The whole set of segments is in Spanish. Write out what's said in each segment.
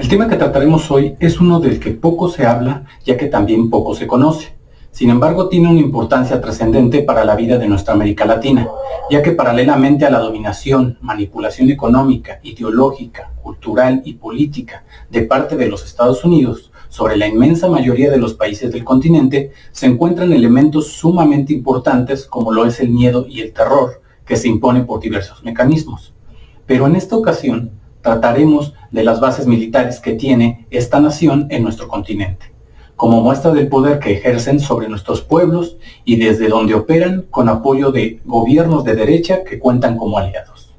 tema que trataremos hoy es uno del que poco se habla, ya que también poco se conoce. Sin embargo, tiene una importancia trascendente para la vida de nuestra América Latina, ya que paralelamente a la dominación, manipulación económica, ideológica, cultural y política de parte de los Estados Unidos sobre la inmensa mayoría de los países del continente, se encuentran elementos sumamente importantes como lo es el miedo y el terror, que se impone por diversos mecanismos. Pero en esta ocasión trataremos de las bases militares que tiene esta nación en nuestro continente, como muestra del poder que ejercen sobre nuestros pueblos y desde donde operan con apoyo de gobiernos de derecha que cuentan como aliados.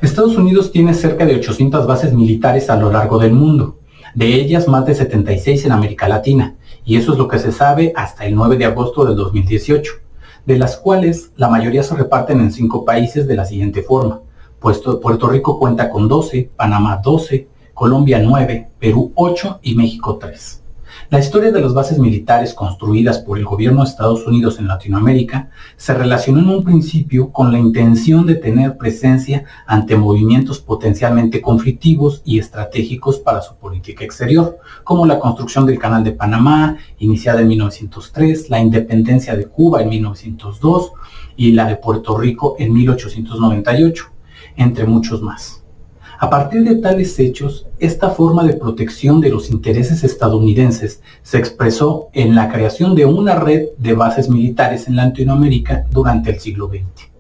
Estados Unidos tiene cerca de 800 bases militares a lo largo del mundo, de ellas más de 76 en América Latina, y eso es lo que se sabe hasta el 9 de agosto del 2018, de las cuales la mayoría se reparten en 5 países de la siguiente forma. Puerto Rico cuenta con 12, Panamá 12, Colombia 9, Perú 8 y México 3. La historia de las bases militares construidas por el gobierno de Estados Unidos en Latinoamérica se relacionó en un principio con la intención de tener presencia ante movimientos potencialmente conflictivos y estratégicos para su política exterior, como la construcción del Canal de Panamá, iniciada en 1903, la independencia de Cuba en 1902 y la de Puerto Rico en 1898, entre muchos más. A partir de tales hechos, esta forma de protección de los intereses estadounidenses se expresó en la creación de una red de bases militares en Latinoamérica durante el siglo XX.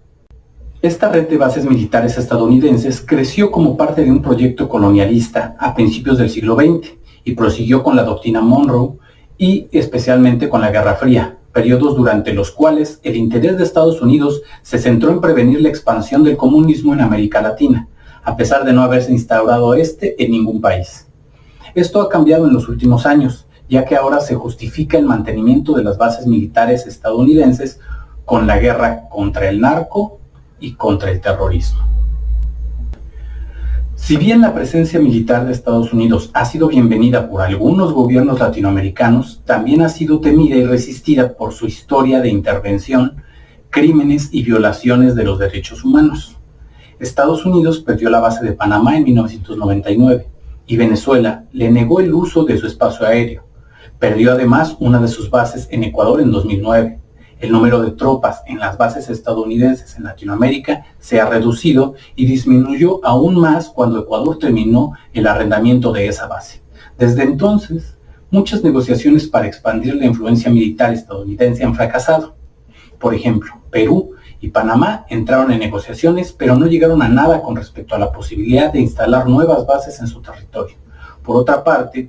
Esta red de bases militares estadounidenses creció como parte de un proyecto colonialista a principios del siglo XX y prosiguió con la doctrina Monroe y especialmente con la Guerra Fría, periodos durante los cuales el interés de Estados Unidos se centró en prevenir la expansión del comunismo en América Latina, a pesar de no haberse instaurado en ningún país. Esto ha cambiado en los últimos años, ya que ahora se justifica el mantenimiento de las bases militares estadounidenses con la guerra contra el narco y contra el terrorismo. Si bien la presencia militar de Estados Unidos ha sido bienvenida por algunos gobiernos latinoamericanos, también ha sido temida y resistida por su historia de intervención, crímenes y violaciones de los derechos humanos. Estados Unidos perdió la base de Panamá en 1999 y Venezuela le negó el uso de su espacio aéreo. Perdió además una de sus bases en Ecuador en 2009. El número de tropas en las bases estadounidenses en Latinoamérica se ha reducido y disminuyó aún más cuando Ecuador terminó el arrendamiento de esa base. Desde entonces, muchas negociaciones para expandir la influencia militar estadounidense han fracasado. Por ejemplo, Perú y Panamá entraron en negociaciones, pero no llegaron a nada con respecto a la posibilidad de instalar nuevas bases en su territorio. Por otra parte,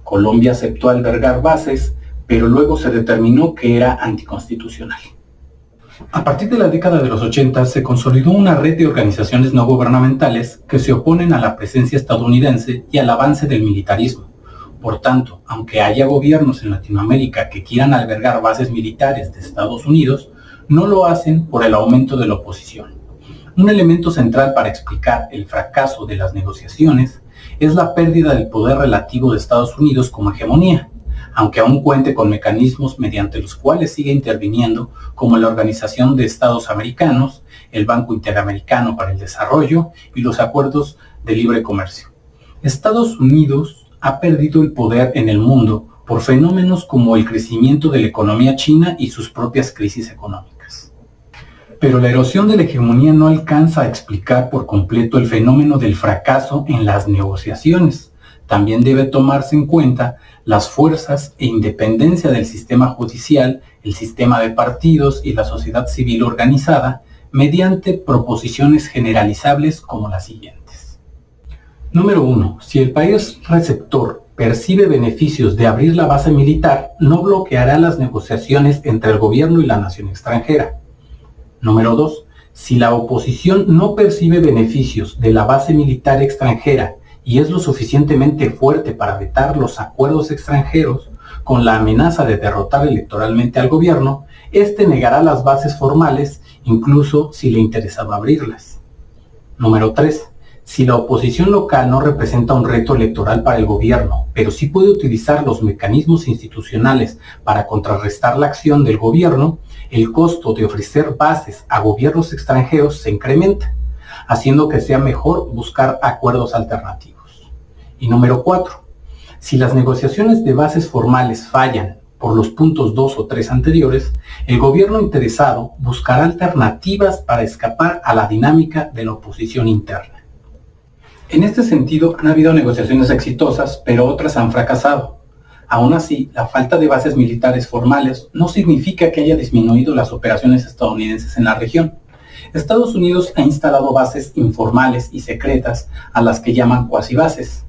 Colombia aceptó albergar bases, pero luego se determinó que era anticonstitucional. A partir de la década de los 80 se consolidó una red de organizaciones no gubernamentales que se oponen a la presencia estadounidense y al avance del militarismo. Por tanto, aunque haya gobiernos en Latinoamérica que quieran albergar bases militares de Estados Unidos, no lo hacen por el aumento de la oposición. Un elemento central para explicar el fracaso de las negociaciones es la pérdida del poder relativo de Estados Unidos como hegemonía, aunque aún cuente con mecanismos mediante los cuales sigue interviniendo, como la Organización de Estados Americanos, el Banco Interamericano para el Desarrollo y los acuerdos de libre comercio. Estados Unidos ha perdido el poder en el mundo por fenómenos como el crecimiento de la economía china y sus propias crisis económicas. Pero la erosión de la hegemonía no alcanza a explicar por completo el fenómeno del fracaso en las negociaciones. También debe tomarse en cuenta las fuerzas e independencia del sistema judicial, el sistema de partidos y la sociedad civil organizada, mediante proposiciones generalizables como las siguientes. Número 1. Si el país receptor percibe beneficios de abrir la base militar, no bloqueará las negociaciones entre el gobierno y la nación extranjera. Número 2. Si la oposición no percibe beneficios de la base militar extranjera y es lo suficientemente fuerte para vetar los acuerdos extranjeros con la amenaza de derrotar electoralmente al gobierno, éste negará las bases formales incluso si le interesaba abrirlas. Número 3. Si la oposición local no representa un reto electoral para el gobierno, pero sí puede utilizar los mecanismos institucionales para contrarrestar la acción del gobierno, el costo de ofrecer bases a gobiernos extranjeros se incrementa, haciendo que sea mejor buscar acuerdos alternativos. Y número 4. Si las negociaciones de bases formales fallan por los puntos 2 o 3 anteriores, el gobierno interesado buscará alternativas para escapar a la dinámica de la oposición interna. En este sentido, han habido negociaciones exitosas, pero otras han fracasado. Aún así, la falta de bases militares formales no significa que haya disminuido las operaciones estadounidenses en la región. Estados Unidos ha instalado bases informales y secretas a las que llaman cuasibases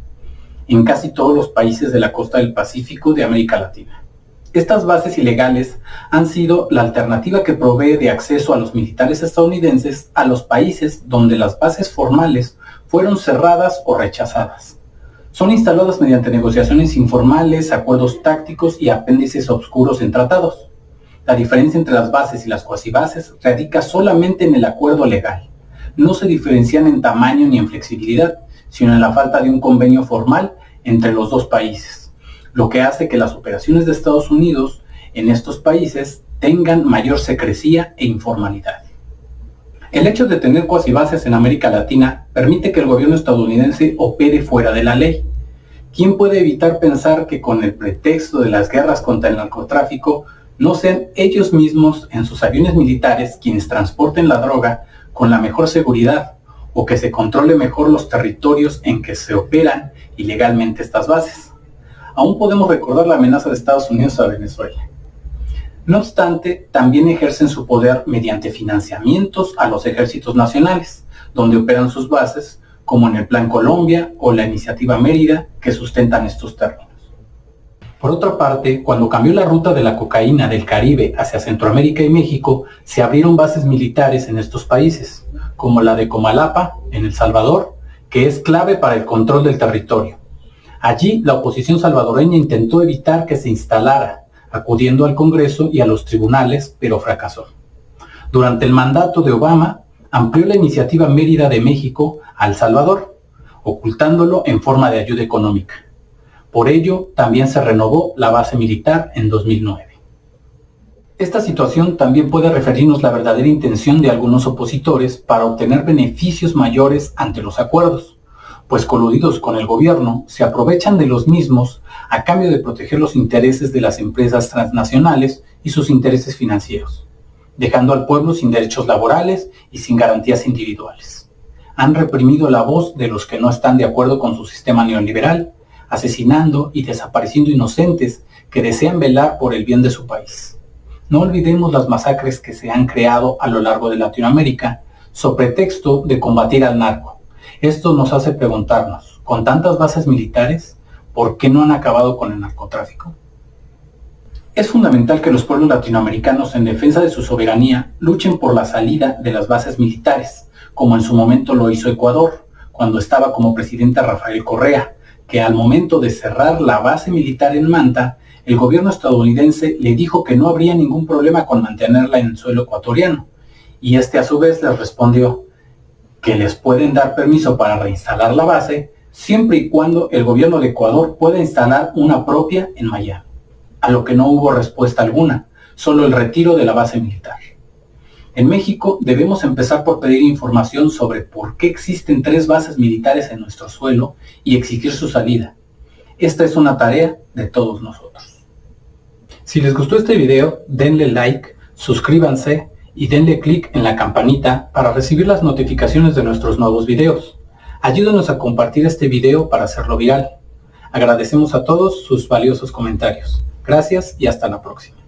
en casi todos los países de la costa del Pacífico de América Latina. Estas bases ilegales han sido la alternativa que provee de acceso a los militares estadounidenses a los países donde las bases formales fueron cerradas o rechazadas. Son instaladas mediante negociaciones informales, acuerdos tácticos y apéndices oscuros en tratados. La diferencia entre las bases y las cuasibases radica solamente en el acuerdo legal. No se diferencian en tamaño ni en flexibilidad, sino en la falta de un convenio formal entre los dos países, lo que hace que las operaciones de Estados Unidos en estos países tengan mayor secrecía e informalidad. El hecho de tener cuasibases en América Latina permite que el gobierno estadounidense opere fuera de la ley. ¿Quién puede evitar pensar que con el pretexto de las guerras contra el narcotráfico no sean ellos mismos en sus aviones militares quienes transporten la droga con la mejor seguridad, o que se controle mejor los territorios en que se operan ilegalmente estas bases? Aún podemos recordar la amenaza de Estados Unidos a Venezuela. No obstante, también ejercen su poder mediante financiamientos a los ejércitos nacionales, donde operan sus bases, como en el Plan Colombia o la Iniciativa Mérida, que sustentan estos términos. Por otra parte, cuando cambió la ruta de la cocaína del Caribe hacia Centroamérica y México, se abrieron bases militares en estos países, como la de Comalapa, en El Salvador, que es clave para el control del territorio. Allí, la oposición salvadoreña intentó evitar que se instalara, acudiendo al Congreso y a los tribunales, pero fracasó. Durante el mandato de Obama, amplió la Iniciativa Mérida de México a El Salvador, ocultándolo en forma de ayuda económica. Por ello, también se renovó la base militar en 2009. Esta situación también puede referirnos la verdadera intención de algunos opositores para obtener beneficios mayores ante los acuerdos, pues coludidos con el gobierno se aprovechan de los mismos a cambio de proteger los intereses de las empresas transnacionales y sus intereses financieros, dejando al pueblo sin derechos laborales y sin garantías individuales. Han reprimido la voz de los que no están de acuerdo con su sistema neoliberal, asesinando y desapareciendo inocentes que desean velar por el bien de su país. No olvidemos las masacres que se han creado a lo largo de Latinoamérica, sobre pretexto de combatir al narco. Esto nos hace preguntarnos, con tantas bases militares, ¿por qué no han acabado con el narcotráfico? Es fundamental que los pueblos latinoamericanos, en defensa de su soberanía, luchen por la salida de las bases militares, como en su momento lo hizo Ecuador, cuando estaba como presidente Rafael Correa, que al momento de cerrar la base militar en Manta, el gobierno estadounidense le dijo que no habría ningún problema con mantenerla en suelo ecuatoriano, y este a su vez les respondió que les pueden dar permiso para reinstalar la base siempre y cuando el gobierno de Ecuador pueda instalar una propia en Miami, a lo que no hubo respuesta alguna, solo el retiro de la base militar. En México debemos empezar por pedir información sobre por qué existen 3 bases militares en nuestro suelo y exigir su salida. Esta es una tarea de todos nosotros. Si les gustó este video, denle like, suscríbanse y denle clic en la campanita para recibir las notificaciones de nuestros nuevos videos. Ayúdenos a compartir este video para hacerlo viral. Agradecemos a todos sus valiosos comentarios. Gracias y hasta la próxima.